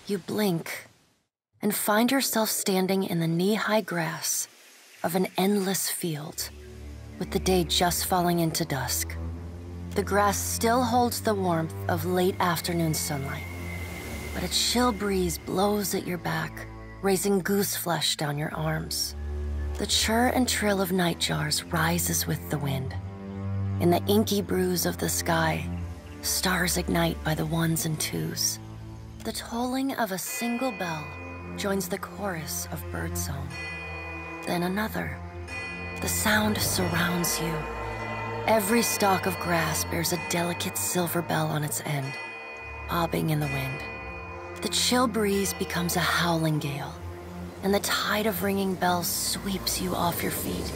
You blink and find yourself standing in the knee-high grass of an endless field, with the day just falling into dusk. The grass still holds the warmth of late afternoon sunlight, but a chill breeze blows at your back, raising goose flesh down your arms. The chirr and trill of nightjars rises with the wind. In the inky bruise of the sky, stars ignite by the ones and twos. The tolling of a single bell joins the chorus of birdsong. Then another. The sound surrounds you. Every stalk of grass bears a delicate silver bell on its end, bobbing in the wind. The chill breeze becomes a howling gale, and the tide of ringing bells sweeps you off your feet.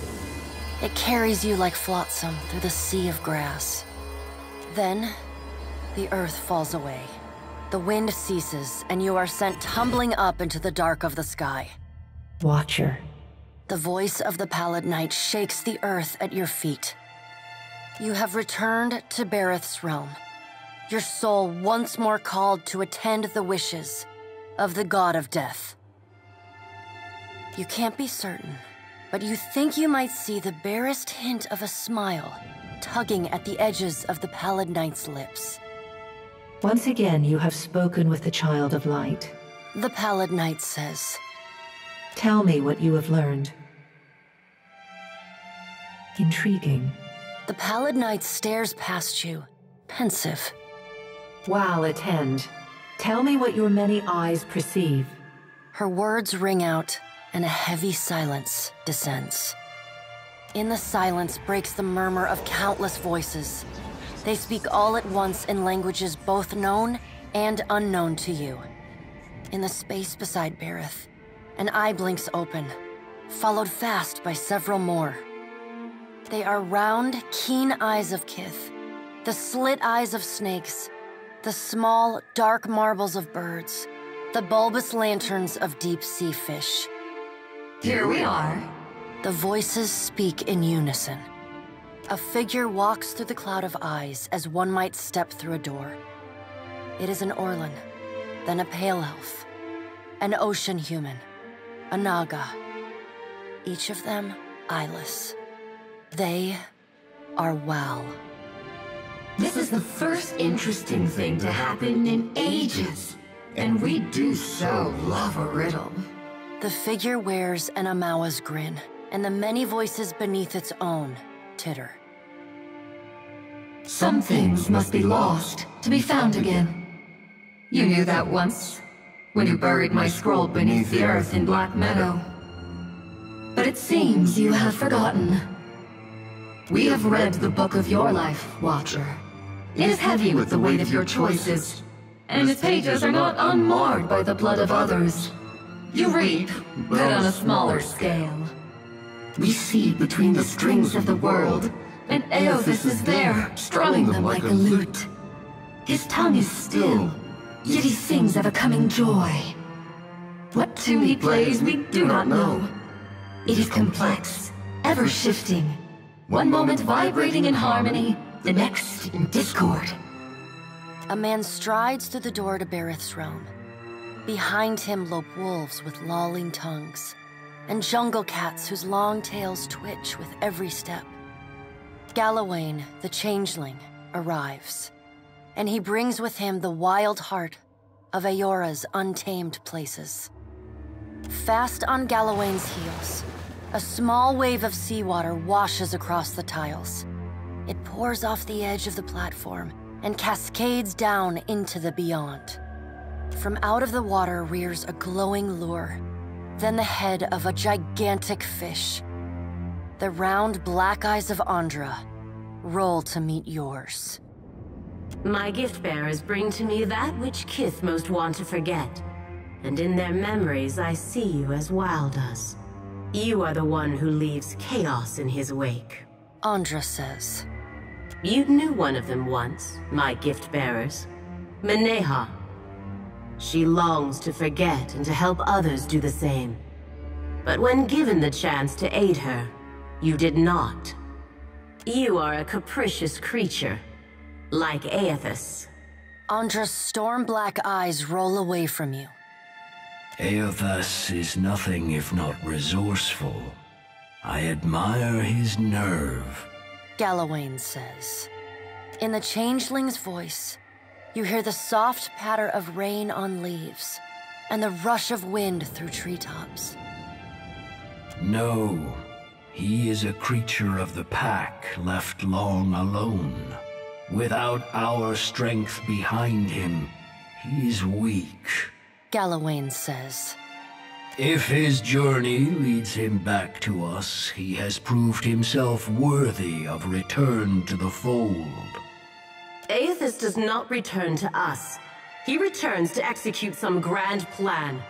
It carries you like flotsam through the sea of grass. Then, the earth falls away. The wind ceases, and you are sent tumbling up into the dark of the sky. Watcher. The voice of the pallid night shakes the earth at your feet. You have returned to Bareth's realm, your soul once more called to attend the wishes of the god of death. You can't be certain, but you think you might see the barest hint of a smile tugging at the edges of the pallid knight's lips. Once again, you have spoken with the Child of Light. The pallid knight says, Tell me what you have learned. Intriguing. The pallid knight stares past you, pensive. While attend. Tell me what your many eyes perceive. Her words ring out, and a heavy silence descends. In the silence breaks the murmur of countless voices. They speak all at once in languages both known and unknown to you. In the space beside Bareth, an eye blinks open, followed fast by several more. They are round, keen eyes of Kith, the slit eyes of snakes, the small, dark marbles of birds, the bulbous lanterns of deep-sea fish. Here we are. The voices speak in unison. A figure walks through the cloud of eyes as one might step through a door. It is an Orlan, then a pale elf, an ocean human, a Naga. Each of them eyeless. They are Wal. This is the first interesting thing to happen in ages. And we do so love a riddle. The figure wears an Amawa's grin, and the many voices beneath its own titter. Some things must be lost to be found again. You knew that once, when you buried my scroll beneath the earth in Black Meadow. But it seems you have forgotten. We have read the book of your life, Watcher. It is heavy with the weight of your choices, and its pages are not unmarred by the blood of others. You reap, but on a smaller scale. We see between the strings of the world, and Eothas is there, strumming them like a lute. His tongue is still, yet he sings of a coming joy. What tune he plays, we do not know. It is complex, ever-shifting. One moment vibrating in harmony, the next in discord. A man strides through the door to Bareth's realm. Behind him lope wolves with lolling tongues, and jungle cats whose long tails twitch with every step. Galawain, the changeling, arrives, and he brings with him the wild heart of Aora's untamed places. Fast on Galawain's heels, a small wave of seawater washes across the tiles. It pours off the edge of the platform and cascades down into the beyond. From out of the water rears a glowing lure, then the head of a gigantic fish. The round black eyes of Andra roll to meet yours. My gift-bearers bring to me that which Kith most want to forget, and in their memories I see you as Wal does. You are the one who leaves chaos in his wake. Andra says. You knew one of them once, my gift-bearers. Meneha. She longs to forget and to help others do the same. But when given the chance to aid her, you did not. You are a capricious creature, like Eothas. Andra's storm-black eyes roll away from you, Eothas is nothing if not resourceful. I admire his nerve, Galawain says. In the changeling's voice, you hear the soft patter of rain on leaves and the rush of wind through treetops. No, he is a creature of the pack left long alone. Without our strength behind him, he's weak. Galawain says. If his journey leads him back to us, he has proved himself worthy of return to the fold. Eothas does not return to us. He returns to execute some grand plan.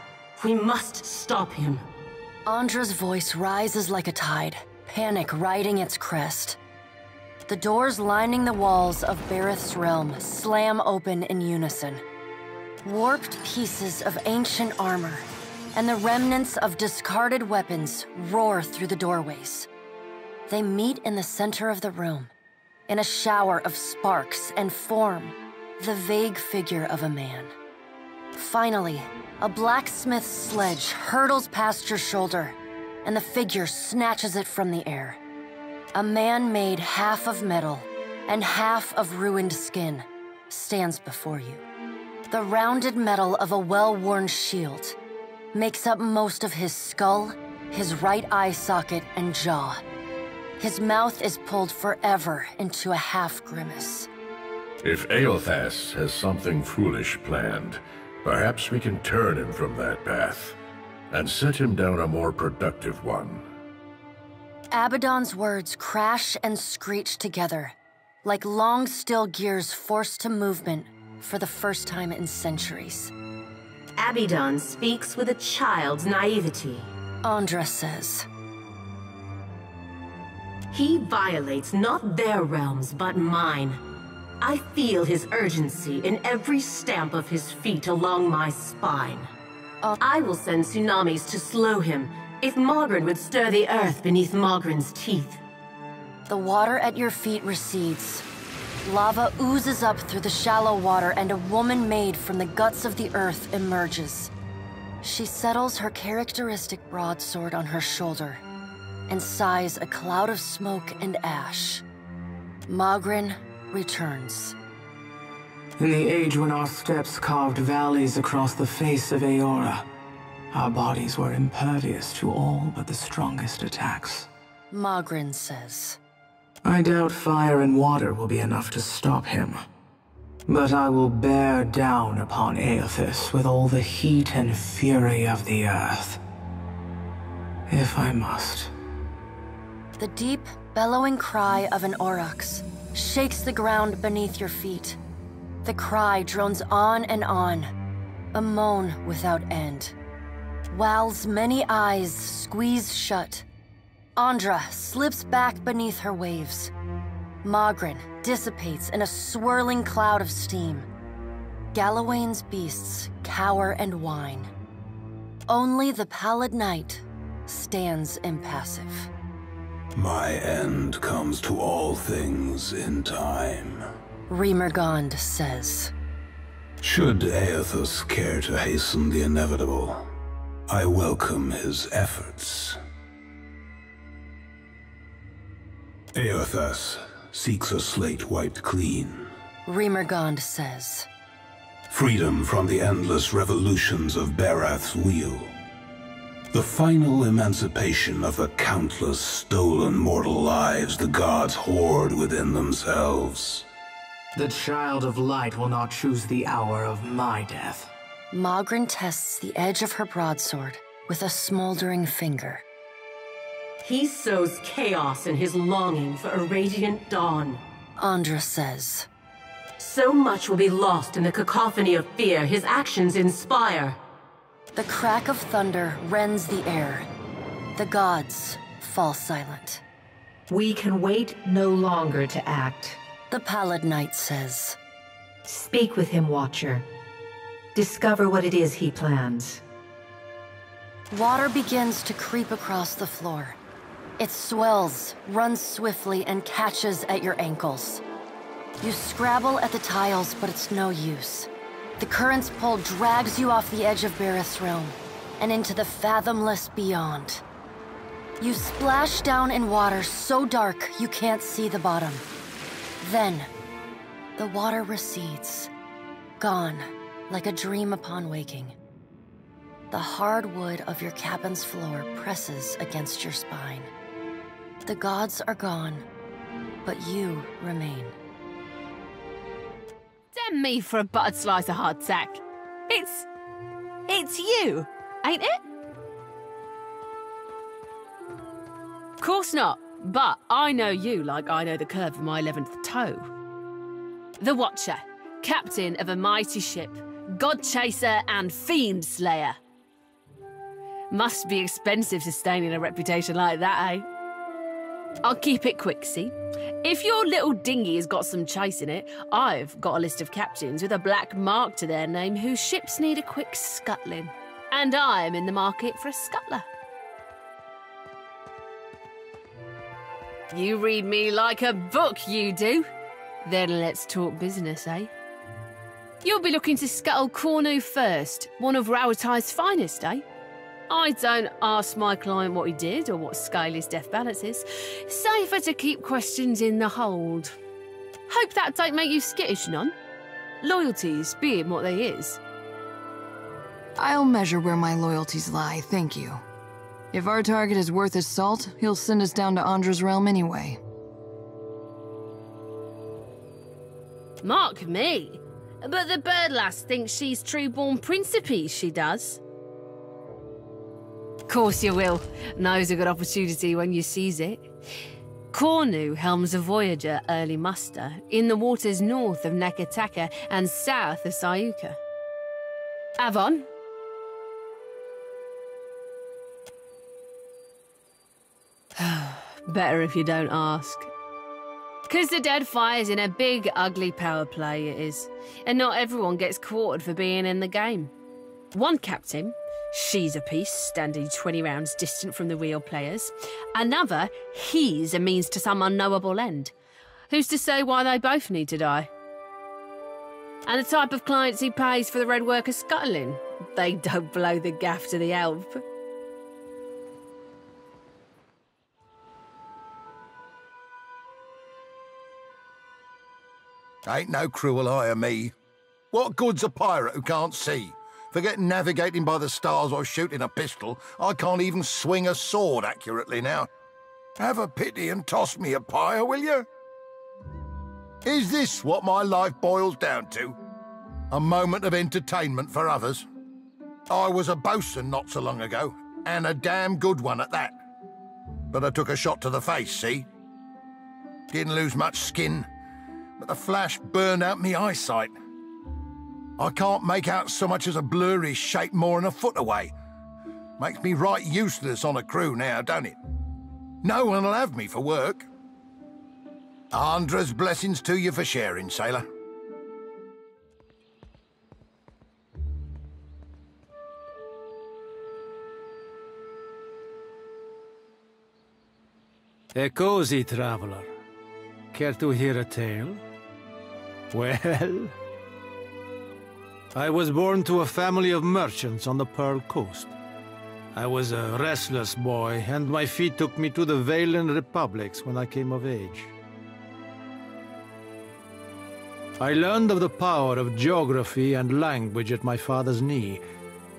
We must stop him. Andra's voice rises like a tide, panic riding its crest. The doors lining the walls of Bareth's realm slam open in unison. Warped pieces of ancient armor and the remnants of discarded weapons roar through the doorways. They meet in the center of the room, in a shower of sparks, and form the vague figure of a man. Finally, a blacksmith's sledge hurtles past your shoulder, and the figure snatches it from the air. A man made half of metal and half of ruined skin stands before you. The rounded metal of a well-worn shield makes up most of his skull, his right eye socket, and jaw. His mouth is pulled forever into a half-grimace. If Eothas has something foolish planned, perhaps we can turn him from that path and set him down a more productive one. Abaddon's words crash and screech together, like long steel gears forced to movement for the first time in centuries. Abaddon speaks with a child's naivety. Andra says. He violates not their realms, but mine. I feel his urgency in every stamp of his feet along my spine. I will send tsunamis to slow him, if Mogren would stir the earth beneath Mogren's teeth. The water at your feet recedes. Lava oozes up through the shallow water, and a woman made from the guts of the earth emerges. She settles her characteristic broadsword on her shoulder and sighs a cloud of smoke and ash. Mogren returns. In the age when our steps carved valleys across the face of Eora, our bodies were impervious to all but the strongest attacks. Mogren says. I doubt fire and water will be enough to stop him. But I will bear down upon Eothas with all the heat and fury of the earth. If I must. The deep, bellowing cry of an aurochs shakes the ground beneath your feet. The cry drones on and on, a moan without end. Wal's many eyes squeeze shut. Andra slips back beneath her waves. Mogren dissipates in a swirling cloud of steam. Galawain's beasts cower and whine. Only the pallid night stands impassive. My end comes to all things in time, Remergond says. Should Eothas care to hasten the inevitable, I welcome his efforts. Eothas seeks a slate wiped clean. Remergond says. Freedom from the endless revolutions of Barath's wheel. The final emancipation of the countless stolen mortal lives the gods hoard within themselves. The Child of Light will not choose the hour of my death. Mogren tests the edge of her broadsword with a smoldering finger. He sows chaos in his longing for a radiant dawn. Andra says. So much will be lost in the cacophony of fear his actions inspire. The crack of thunder rends the air. The gods fall silent. We can wait no longer to act. The pallid knight says. Speak with him, Watcher. Discover what it is he plans. Water begins to creep across the floor. It swells, runs swiftly, and catches at your ankles. You scrabble at the tiles, but it's no use. The current's pull drags you off the edge of Bareth's realm, and into the fathomless beyond. You splash down in water so dark you can't see the bottom. Then, the water recedes, gone like a dream upon waking. The hard wood of your cabin's floor presses against your spine. The gods are gone, but you remain. Damn me for a buttered slice of hardtack. It's you, ain't it? Of course not, but I know you like I know the curve of my 11th toe. The Watcher, captain of a mighty ship, god chaser and fiend slayer. Must be expensive sustaining a reputation like that, eh? I'll keep it quick, see? If your little dinghy has got some chase in it, I've got a list of captains with a black mark to their name whose ships need a quick scuttling. And I'm in the market for a scuttler. You read me like a book, you do. Then let's talk business, eh? You'll be looking to scuttle Cornu first, one of Rauatai's finest, eh? I don't ask my client what he did or what scale his death balance is. Safer to keep questions in the hold. Hope that don't make you skittish, none. Loyalties being what they is. I'll measure where my loyalties lie, thank you. If our target is worth his salt, he'll send us down to Andra's realm anyway. Mark me. But the bird lass thinks she's true-born principe, she does. Course you will. Knows a good opportunity when you seize it. Cornu helms a Voyager early muster in the waters north of Nekataka and south of Sayuka. Avon? Better if you don't ask. 'Cause the Deadfire's in a big, ugly power play, it is. And not everyone gets quartered for being in the game. One captain, she's a piece, standing 20 rounds distant from the real players. Another, he's a means to some unknowable end. Who's to say why they both need to die? And the type of clients he pays for the red worker scuttling, they don't blow the gaff to the help. Ain't no cruel eye of me. What good's a pirate who can't see? Forget navigating by the stars or shooting a pistol, I can't even swing a sword accurately now. Have a pity and toss me a pyre, will you? Is this what my life boils down to? A moment of entertainment for others? I was a bosun not so long ago, and a damn good one at that. But I took a shot to the face, see? Didn't lose much skin, but the flash burned out me eyesight. I can't make out so much as a blurry shape more than a foot away. Makes me right useless on a crew now, don't it? No one'll have me for work. Andra's blessings to you for sharing, sailor. A cozy traveler. Care to hear a tale? Well, I was born to a family of merchants on the Pearl Coast. I was a restless boy, and my feet took me to the Valen Republics when I came of age. I learned of the power of geography and language at my father's knee,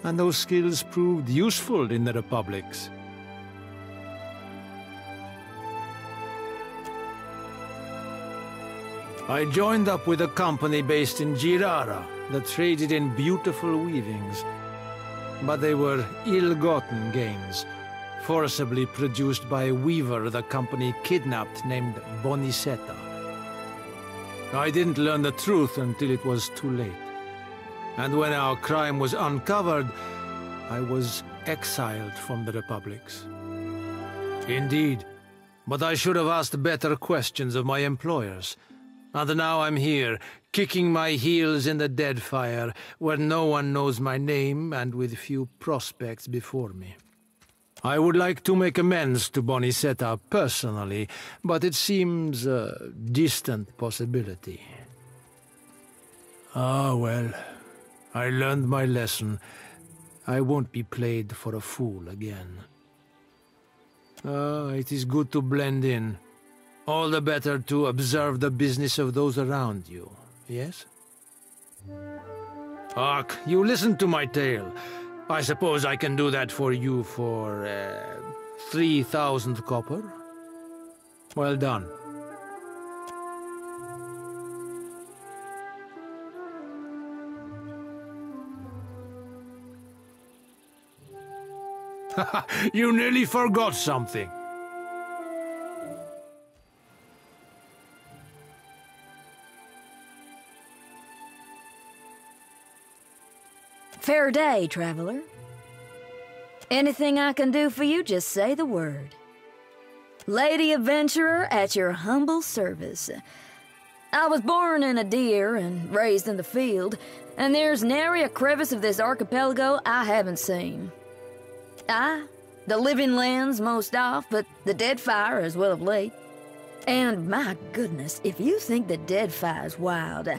and those skills proved useful in the Republics. I joined up with a company based in Girara that traded in beautiful weavings. But they were ill-gotten gains, forcibly produced by a weaver the company kidnapped named Boniseta. I didn't learn the truth until it was too late. And when our crime was uncovered, I was exiled from the Republics. Indeed, but I should have asked better questions of my employers. And now I'm here, kicking my heels in the Deadfire, where no one knows my name and with few prospects before me. I would like to make amends to Boniseta personally, but it seems a distant possibility. Ah, well, I learned my lesson, I won't be played for a fool again. It is good to blend in. All the better to observe the business of those around you, yes? Hark, you listen to my tale. I suppose I can do that for you for 3,000 copper? Well done. You nearly forgot something. Fair day, traveler. Anything I can do for you, just say the word. Lady Adventurer at your humble service. I was born in a deer and raised in the field, and there's nary a crevice of this archipelago I haven't seen. The living lands most off, but the Deadfire as well of late. And my goodness, if you think the Deadfire's wild,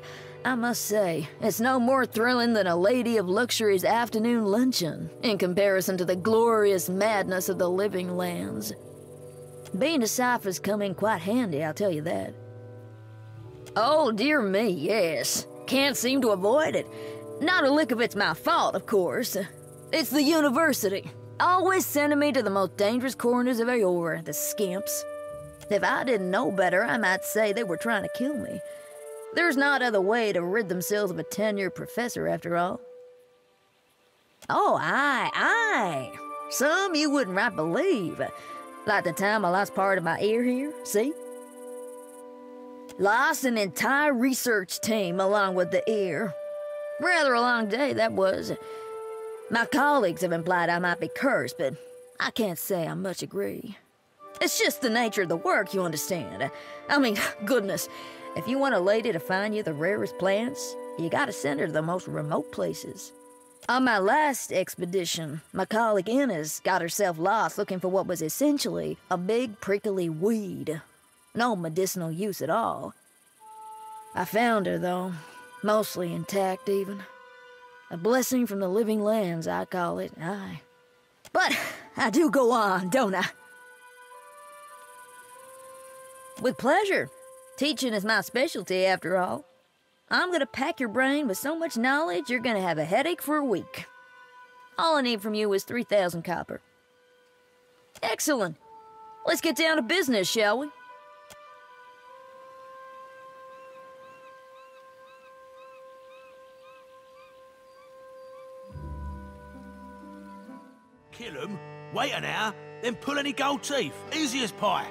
I must say, it's no more thrilling than a Lady of Luxury's afternoon luncheon in comparison to the glorious madness of the living lands. Being a cipher's come in quite handy, I'll tell you that. Oh, dear me, yes. Can't seem to avoid it. Not a lick of it's my fault, of course. It's the university. Always sending me to the most dangerous corners of Aora, the skimps. If I didn't know better, I might say they were trying to kill me. There's not other way to rid themselves of a tenured professor, after all. Oh, aye. Some you wouldn't right believe. Like the time I lost part of my ear here, see? Lost an entire research team along with the ear. Rather a long day, that was. My colleagues have implied I might be cursed, but I can't say I much agree. It's just the nature of the work, you understand. I mean, goodness, if you want a lady to find you the rarest plants, you gotta send her to the most remote places. On my last expedition, my colleague Inez got herself lost looking for what was essentially a big prickly weed. No medicinal use at all. I found her, though, mostly intact even. A blessing from the living lands, I call it, aye. But I do go on, don't I? With pleasure. Teaching is my specialty, after all. I'm gonna pack your brain with so much knowledge, you're gonna have a headache for a week. All I need from you is 3,000 copper. Excellent. Let's get down to business, shall we? Kill him, wait an hour, then pull any gold teeth. Easy as pie.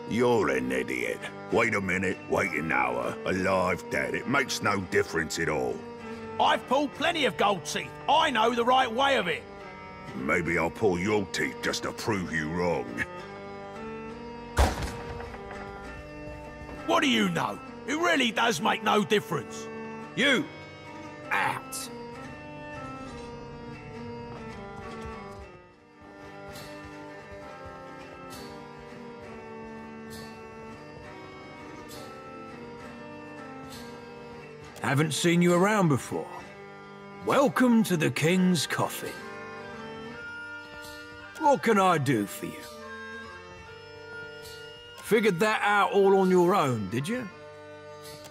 You're an idiot. Wait a minute, wait an hour. Alive, dead, it makes no difference at all. I've pulled plenty of gold teeth. I know the right way of it. Maybe I'll pull your teeth just to prove you wrong. What do you know? It really does make no difference. You, out. Haven't seen you around before. Welcome to the King's Coffee. What can I do for you? Figured that out all on your own, did you?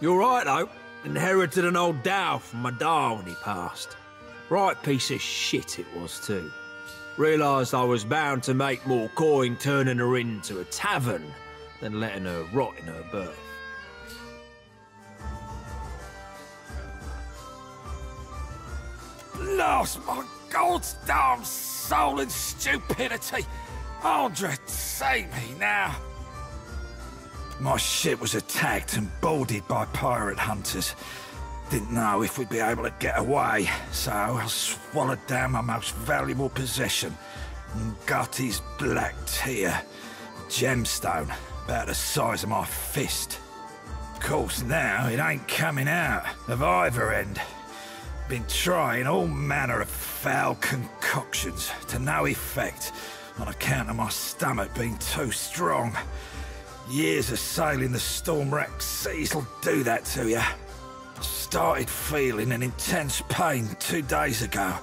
You're right, though. Inherited an old dhow from my da when he passed. Right piece of shit it was, too. Realised I was bound to make more coin turning her into a tavern than letting her rot in her berth. Lost my goddamn soul in stupidity. Andre, save me now. My ship was attacked and boarded by pirate hunters. Didn't know if we'd be able to get away, so I swallowed down my most valuable possession, Ngati's black tear, gemstone, about the size of my fist. Of course now it ain't coming out of either end. Been trying all manner of foul concoctions to no effect on account of my stomach being too strong. Years of sailing the storm-racked seas will do that to you. I started feeling an intense pain 2 days ago.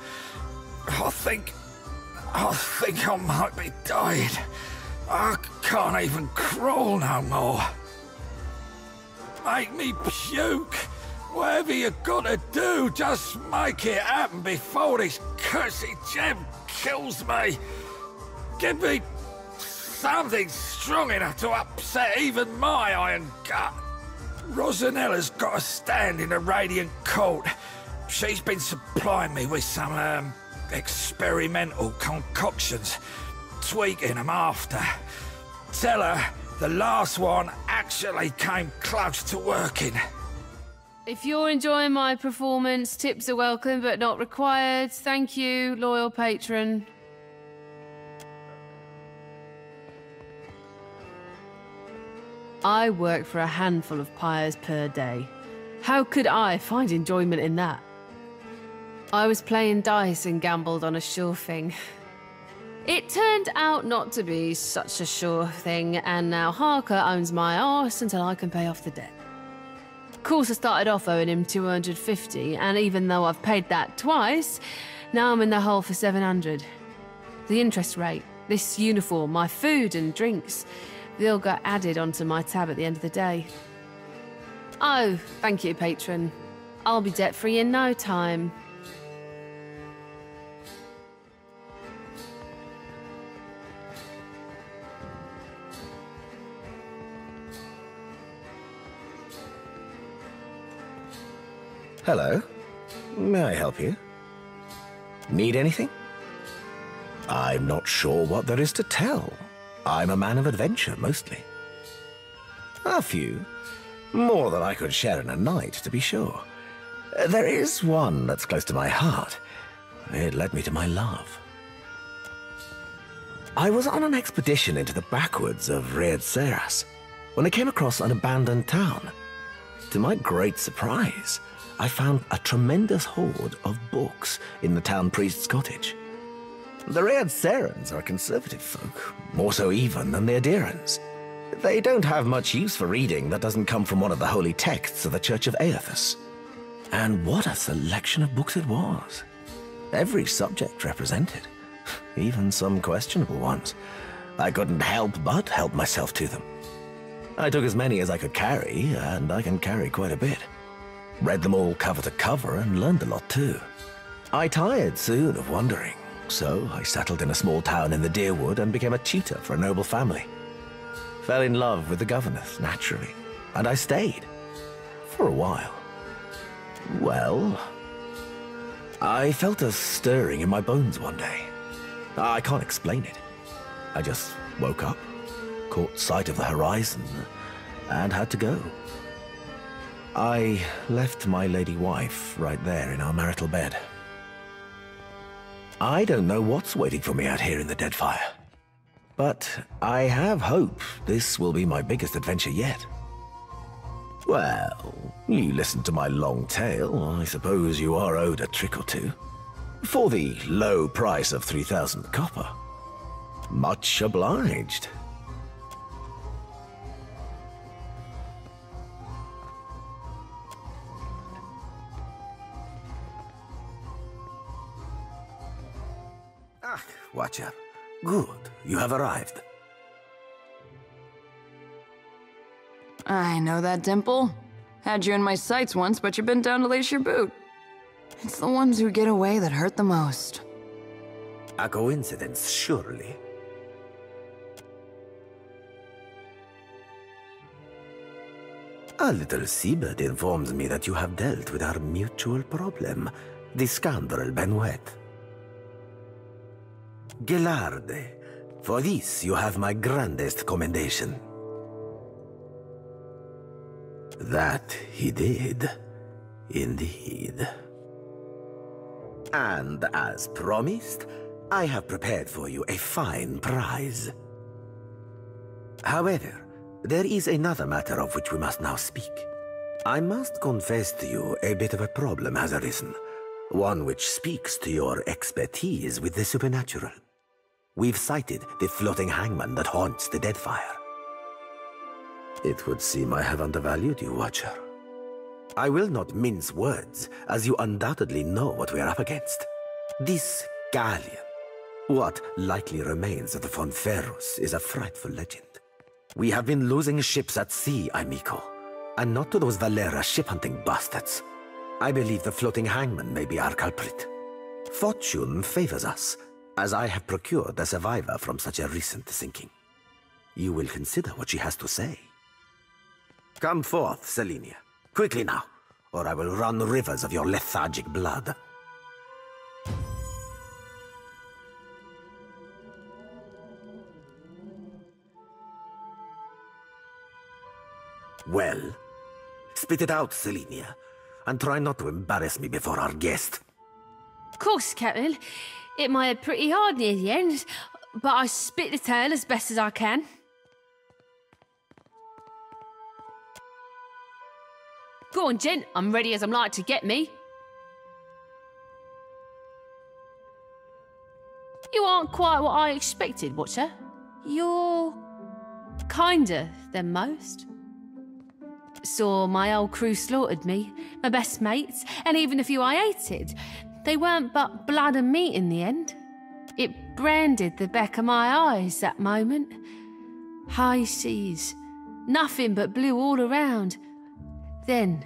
I think I might be dying. I can't even crawl no more. Make me puke. Whatever you gotta do, just make it happen before this cursed gem kills me. Give me something strong enough to upset even my iron gut. Rosanella's got a stand in the Radiant Court. She's been supplying me with some, experimental concoctions, tweaking them after. Tell her the last one actually came close to working. If you're enjoying my performance, tips are welcome but not required. Thank you, loyal patron. I work for a handful of pyres per day. How could I find enjoyment in that? I was playing dice and gambled on a sure thing. It turned out not to be such a sure thing, and now Harker owns my arse until I can pay off the debt. Of course, I started off owing him 250, and even though I've paid that twice, now I'm in the hole for 700. The interest rate, this uniform, my food and drinks, they all got added onto my tab at the end of the day. Oh, thank you, patron. I'll be debt-free in no time. Hello. May I help you? Need anything? I'm not sure what there is to tell. I'm a man of adventure, mostly. A few. More than I could share in a night, to be sure. There is one that's close to my heart. It led me to my love. I was on an expedition into the backwoods of Red Seras when I came across an abandoned town. To my great surprise, I found a tremendous hoard of books in the town priest's cottage. The Red Serans are conservative folk, more so even than the Adirans. They don't have much use for reading that doesn't come from one of the holy texts of the Church of Aethys. And what a selection of books it was. Every subject represented, even some questionable ones. I couldn't help but help myself to them. I took as many as I could carry, and I can carry quite a bit. Read them all cover to cover and learned a lot too. I tired soon of wandering, so I settled in a small town in the Deerwood and became a tutor for a noble family. Fell in love with the governess, naturally, and I stayed. For a while. Well, I felt a stirring in my bones one day. I can't explain it. I just woke up, caught sight of the horizon, and had to go. I left my lady wife right there in our marital bed. I don't know what's waiting for me out here in the Deadfire, but I have hope this will be my biggest adventure yet. Well, you listened to my long tale. I suppose you are owed a trick or two. For the low price of 3,000 copper. Much obliged. Watcher. Good, you have arrived. I know that dimple. Had you in my sights once, but you've been down to lace your boot. It's the ones who get away that hurt the most. A coincidence, surely. A little seabird informs me that you have dealt with our mutual problem, the scoundrel Benoit. Gelarde, for this you have my grandest commendation. That he did, indeed. And as promised, I have prepared for you a fine prize. However, there is another matter of which we must now speak. I must confess to you a bit of a problem has arisen, one which speaks to your expertise with the supernatural. We've sighted the floating hangman that haunts the Deadfire. It would seem I have undervalued you, Watcher. I will not mince words, as you undoubtedly know what we are up against. This galleon. What likely remains of the Fonferros is a frightful legend. We have been losing ships at sea, amico, and not to those Valera ship-hunting bastards. I believe the floating hangman may be our culprit. Fortune favors us, as I have procured a survivor from such a recent sinking. You will consider what she has to say. Come forth, Selenia. Quickly now, or I will run rivers of your lethargic blood. Well, spit it out, Selenia, and try not to embarrass me before our guest. Of course, Captain. It might have pretty hard near the end, but I spit the tale as best as I can. Go on, gent. I'm ready as I'm like to get me. You aren't quite what I expected, Watcher. You're kinder than most. Saw my old crew slaughtered me, my best mates, and even a few I hated. They weren't but blood and meat in the end. It branded the back of my eyes that moment. High seas, nothing but blue all around. Then,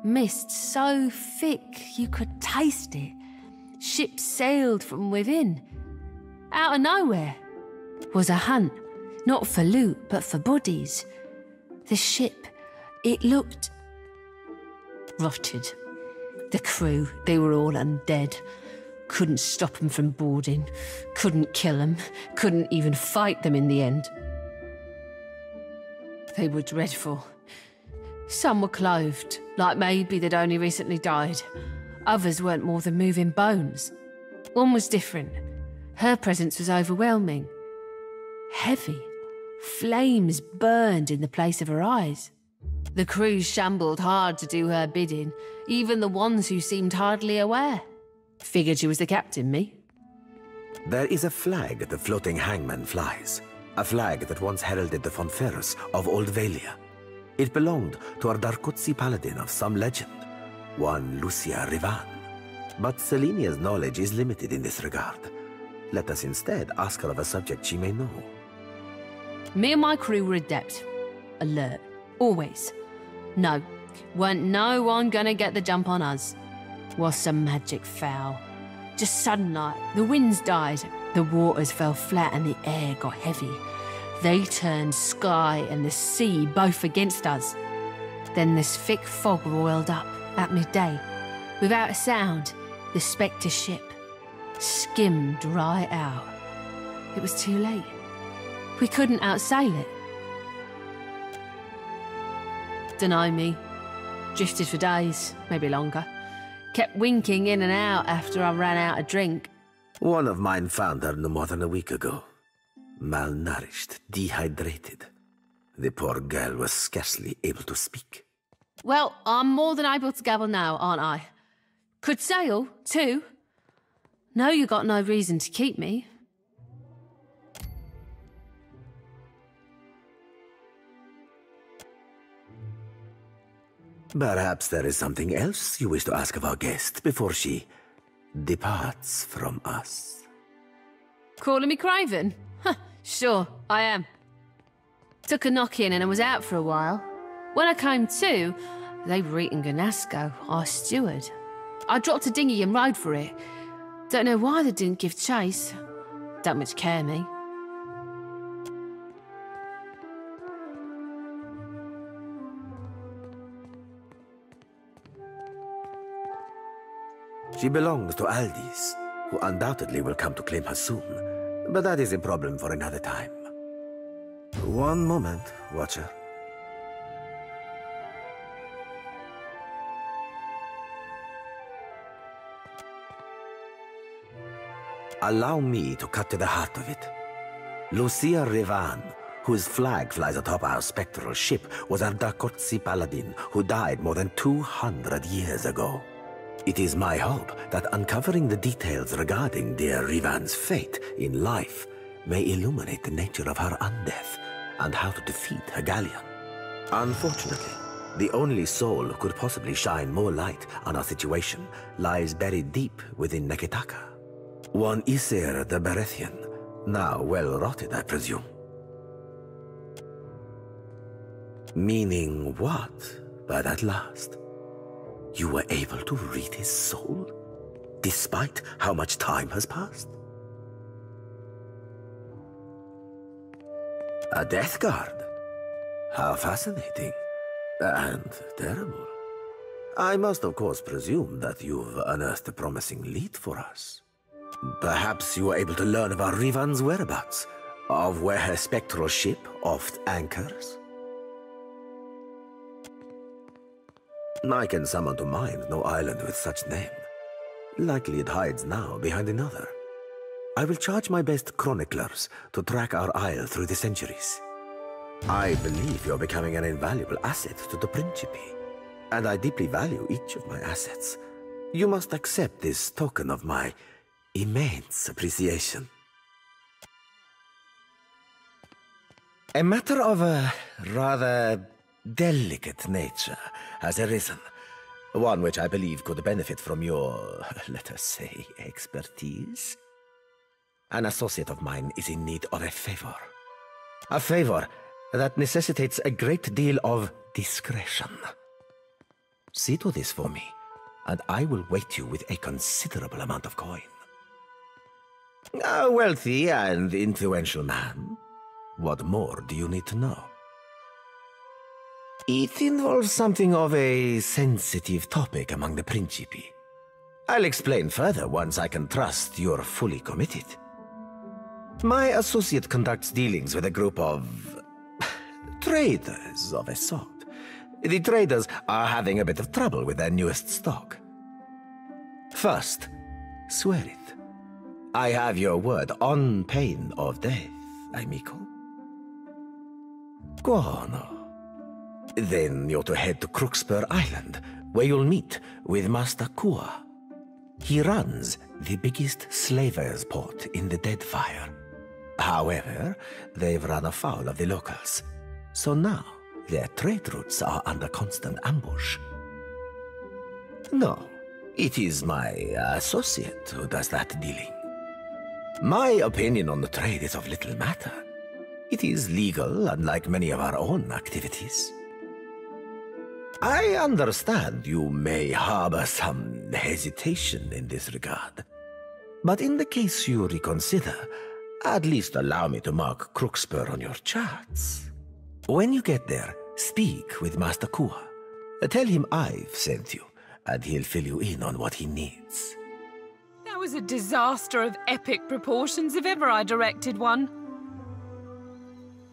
mist so thick you could taste it. Ships sailed from within. Out of nowhere was a hunt, not for loot, but for bodies. The ship, it looked rotted. The crew, they were all undead. Couldn't stop them from boarding, couldn't kill them, couldn't even fight them in the end. They were dreadful. Some were clothed, like maybe they'd only recently died. Others weren't more than moving bones. One was different. Her presence was overwhelming. Heavy. Flames burned in the place of her eyes. The crew shambled hard to do her bidding, even the ones who seemed hardly aware. Figured she was the captain, me. There is a flag the floating hangman flies. A flag that once heralded the Fonferros of Old Valia. It belonged to a Darkotsi paladin of some legend, one Lucia Rivan. But Selenia's knowledge is limited in this regard. Let us instead ask her of a subject she may know. Me and my crew were adept. Alert. Always. No. Weren't no one gonna get the jump on us. Was some magic foul. Just sudden like, the winds died, the waters fell flat and the air got heavy. They turned sky and the sea both against us. Then this thick fog roiled up at midday. Without a sound, the Spectre ship skimmed right out. It was too late. We couldn't outsail it. Dunno me. Drifted for days, maybe longer. Kept winking in and out after I ran out of drink. One of mine found her no more than a week ago. Malnourished, dehydrated. The poor girl was scarcely able to speak. Well, I'm more than able to gabble now, aren't I? Could sail, too. No, you got no reason to keep me. Perhaps there is something else you wish to ask of our guest before she departs from us. Calling me Craven? Huh, sure, I am. Took a knock-in and I was out for a while. When I came to, they were eating Ganasco, our steward. I dropped a dinghy and rode for it. Don't know why they didn't give chase. Don't much care, me. She belongs to Aldis, who undoubtedly will come to claim her soon. But that is a problem for another time. One moment, Watcher. Allow me to cut to the heart of it. Lucia Rivan, whose flag flies atop our spectral ship, was a Darkotsi paladin who died more than 200 years ago. It is my hope that uncovering the details regarding dear Rivan's fate in life may illuminate the nature of her undeath and how to defeat her galleon. Unfortunately, the only soul who could possibly shine more light on our situation lies buried deep within Neketaka. One Isir the Berethian, now well rotted, I presume. Meaning what by that last? You were able to read his soul, despite how much time has passed? A death guard? How fascinating. And terrible. I must of course presume that you've unearthed a promising lead for us. Perhaps you were able to learn about Rivan's whereabouts, of where her spectral ship oft anchors? I can summon to mind no island with such name. Likely it hides now behind another. I will charge my best chroniclers to track our isle through the centuries. I believe you're becoming an invaluable asset to the Principe, and I deeply value each of my assets. You must accept this token of my immense appreciation. A matter of a rather delicate nature has arisen, one which I believe could benefit from your, let us say, expertise. An associate of mine is in need of a favor. A favor that necessitates a great deal of discretion. See to this for me, and I will weight you with a considerable amount of coin. A wealthy and influential man. What more do you need to know? It involves something of a sensitive topic among the Principi. I'll explain further once I can trust you're fully committed. My associate conducts dealings with a group of traders of a sort. The traders are having a bit of trouble with their newest stock. First, swear it. I have your word on pain of death, amico. Buono. Then you're to head to Crooksburg Island, where you'll meet with Master Kua. He runs the biggest slavers' port in the Deadfire. However, they've run afoul of the locals, so now their trade routes are under constant ambush. No, it is my associate who does that dealing. My opinion on the trade is of little matter. It is legal, unlike many of our own activities. I understand you may harbor some hesitation in this regard, but in the case you reconsider, at least allow me to mark Crooksburg on your charts. When you get there, speak with Master Kua. Tell him I've sent you, and he'll fill you in on what he needs. That was a disaster of epic proportions if ever I directed one.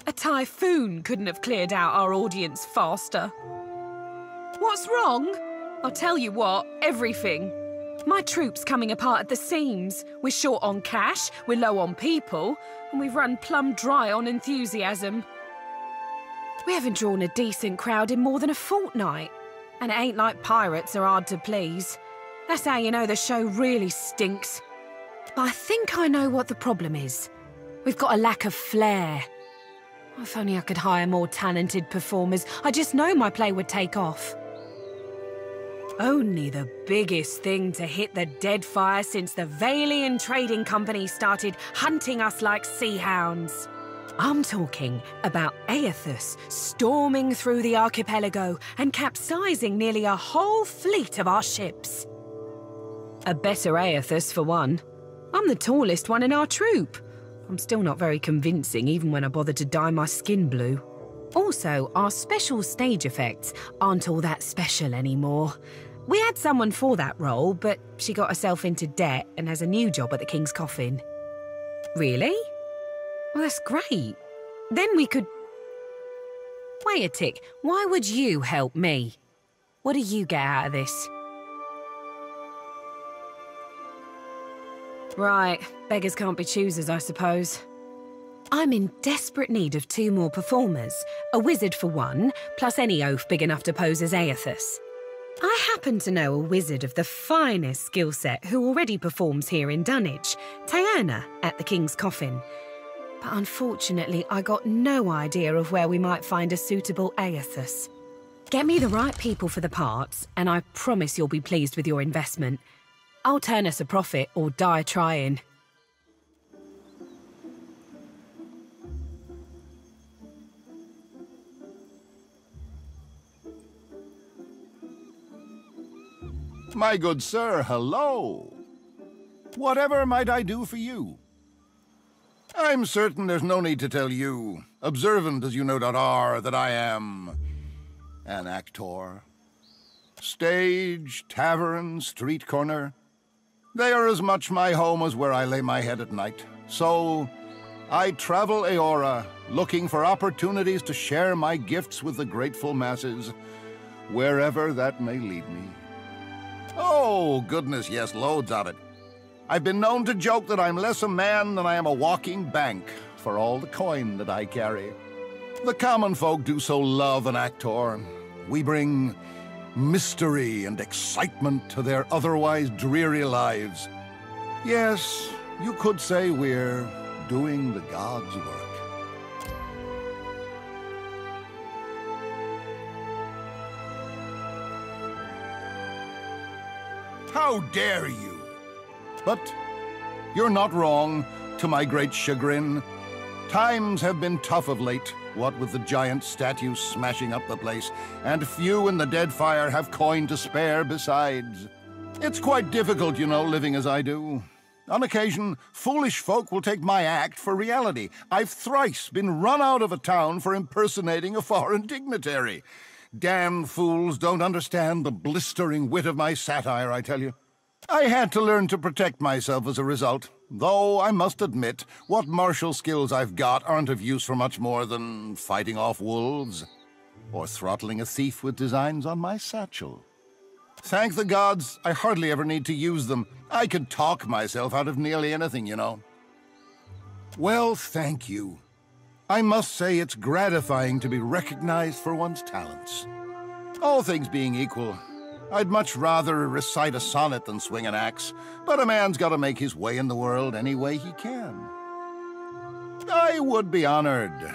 A typhoon couldn't have cleared out our audience faster. What's wrong? I'll tell you what, everything. My troop's coming apart at the seams. We're short on cash, we're low on people, and we've run plumb dry on enthusiasm. We haven't drawn a decent crowd in more than a fortnight, and it ain't like pirates are hard to please. That's how you know the show really stinks. But I think I know what the problem is. We've got a lack of flair. If only I could hire more talented performers, I just know my play would take off. Only the biggest thing to hit the Deadfire since the Valian Trading Company started hunting us like sea hounds. I'm talking about Aethus storming through the archipelago and capsizing nearly a whole fleet of our ships. A better Aethus, for one. I'm the tallest one in our troop. I'm still not very convincing, even when I bother to dye my skin blue. Also, our special stage effects aren't all that special anymore. We had someone for that role, but she got herself into debt and has a new job at the King's Coffin. Really? Well, that's great. Then we could... Wait a tick, why would you help me? What do you get out of this? Right, beggars can't be choosers, I suppose. I'm in desperate need of 2 more performers, a wizard for one, plus any oaf big enough to pose as Aethus. I happen to know a wizard of the finest skill set who already performs here in Dunwich, Diana, at the King's Coffin. But unfortunately, I got no idea of where we might find a suitable Aethus. Get me the right people for the parts, and I promise you'll be pleased with your investment. I'll turn us a profit or die trying. My good sir, hello. Whatever might I do for you? I'm certain there's no need to tell you, observant as you no doubt are, that I am an actor. Stage, tavern, street corner, they are as much my home as where I lay my head at night. So, I travel Eora, looking for opportunities to share my gifts with the grateful masses, wherever that may lead me. Oh, goodness, yes, loads of it. I've been known to joke that I'm less a man than I am a walking bank for all the coin that I carry. The common folk do so love an actor. We bring mystery and excitement to their otherwise dreary lives. Yes, you could say we're doing the gods' work. How dare you? But you're not wrong, to my great chagrin. Times have been tough of late, what with the giant statues smashing up the place, and few in the Deadfire have coin to spare besides. It's quite difficult, you know, living as I do. On occasion, foolish folk will take my act for reality. I've thrice been run out of a town for impersonating a foreign dignitary. Damn fools don't understand the blistering wit of my satire, I tell you. I had to learn to protect myself as a result, though I must admit, what martial skills I've got aren't of use for much more than fighting off wolves, or throttling a thief with designs on my satchel. Thank the gods, I hardly ever need to use them. I could talk myself out of nearly anything, you know. Well, thank you. I must say it's gratifying to be recognized for one's talents. All things being equal, I'd much rather recite a sonnet than swing an axe, but a man's got to make his way in the world any way he can. I would be honored,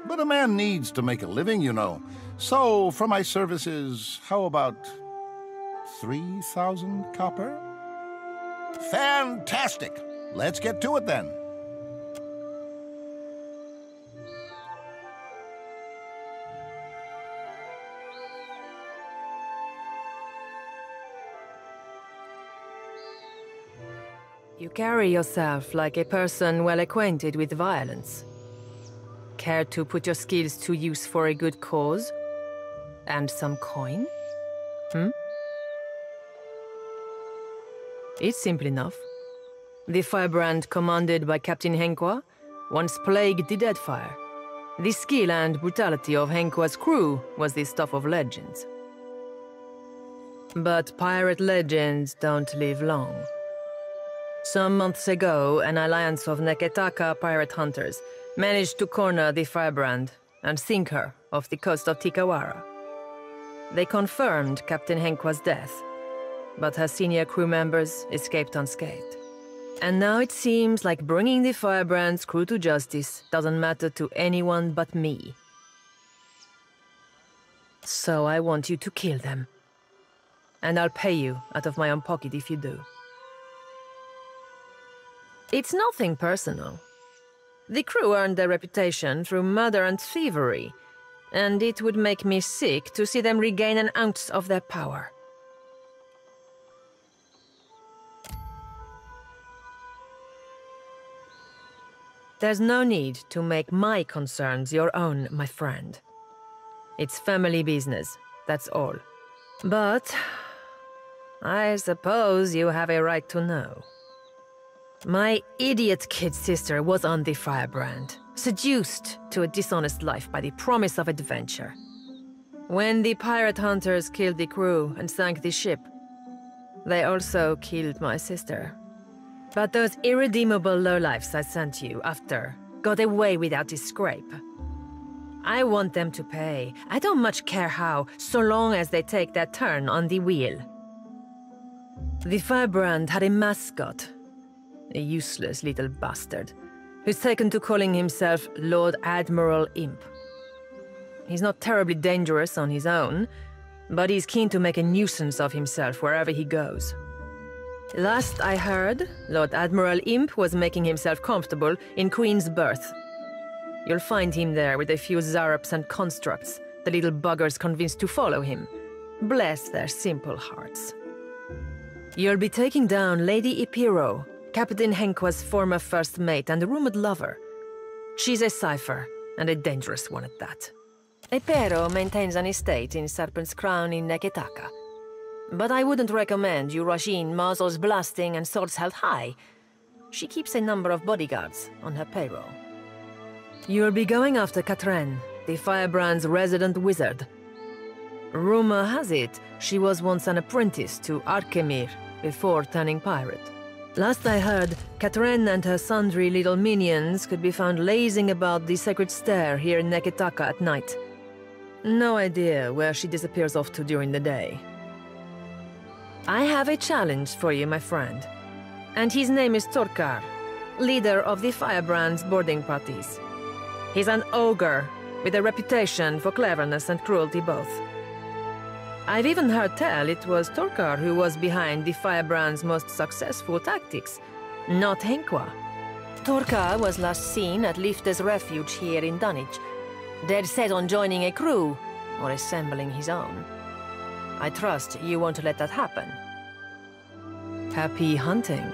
but a man needs to make a living, you know. So, for my services, how about 3,000 copper? Fantastic! Let's get to it then. You carry yourself like a person well acquainted with violence. Care to put your skills to use for a good cause? And some coin? It's simple enough. The firebrand commanded by Captain Henqua once plagued the Deadfire. The skill and brutality of Henqua's crew was the stuff of legends. But pirate legends don't live long. Some months ago, an alliance of Neketaka pirate hunters managed to corner the firebrand and sink her off the coast of Tikawara. They confirmed Captain Henqua's death, but her senior crew members escaped unscathed. And now it seems like bringing the firebrand's crew to justice doesn't matter to anyone but me. So I want you to kill them. And I'll pay you out of my own pocket if you do. It's nothing personal. The crew earned their reputation through murder and thievery, and it would make me sick to see them regain an ounce of their power. There's no need to make my concerns your own, my friend. It's family business, that's all. But I suppose you have a right to know. My idiot kid sister was on the firebrand, seduced to a dishonest life by the promise of adventure. When the pirate hunters killed the crew and sank the ship, they also killed my sister. But those irredeemable lowlifes I sent you after got away without a scrape. I want them to pay. I don't much care how, so long as they take their turn on the wheel. The firebrand had a mascot. A useless little bastard, who's taken to calling himself Lord Admiral Imp. He's not terribly dangerous on his own, but he's keen to make a nuisance of himself wherever he goes. Last I heard, Lord Admiral Imp was making himself comfortable in Queen's Berth. You'll find him there with a few Zarups and constructs, the little buggers convinced to follow him. Bless their simple hearts. You'll be taking down Lady Ipiro, Captain Henqua's former first mate and rumored lover. She's a cipher, and a dangerous one at that. Ipiro maintains an estate in Serpent's Crown in Neketaka. But I wouldn't recommend you rush in muzzles blasting and swords held high. She keeps a number of bodyguards on her payroll. You'll be going after Katren, the Firebrand's resident wizard. Rumor has it she was once an apprentice to Arkemir before turning pirate. Last I heard, Katren and her sundry little minions could be found lazing about the sacred stair here in Neketaka at night. No idea where she disappears off to during the day. I have a challenge for you, my friend. And his name is Torkar, leader of the Firebrand's boarding parties. He's an ogre, with a reputation for cleverness and cruelty both. I've even heard tell it was Torkar who was behind the Firebrand's most successful tactics, not Henqua. Torkar was last seen at Lifte's refuge here in Dunwich, dead set on joining a crew, or assembling his own. I trust you won't let that happen. Happy hunting.